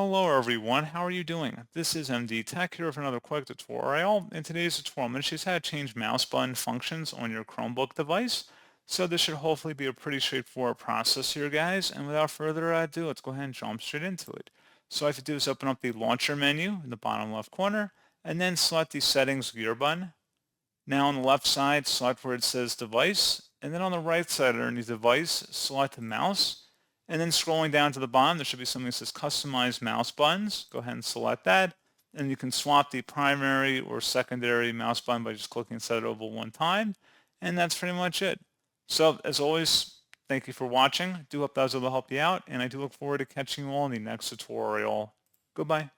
Hello everyone, how are you doing? This is MD Tech here with another quick tutorial. In today's tutorial, I'm going to show you how to change mouse button functions on your Chromebook device. So this should hopefully be a pretty straightforward process here, guys. And without further ado, let's go ahead and jump straight into it. So all I have to do is open up the launcher menu in the bottom left corner, and then select the settings gear button. Now on the left side, select where it says device, and then on the right side underneath device, select the mouse. And then scrolling down to the bottom, there should be something that says customize mouse buttons. Go ahead and select that. And you can swap the primary or secondary mouse button by just clicking set it over one time. And that's pretty much it. So as always, thank you for watching. I do hope that was able to help you out, and I do look forward to catching you all in the next tutorial. Goodbye.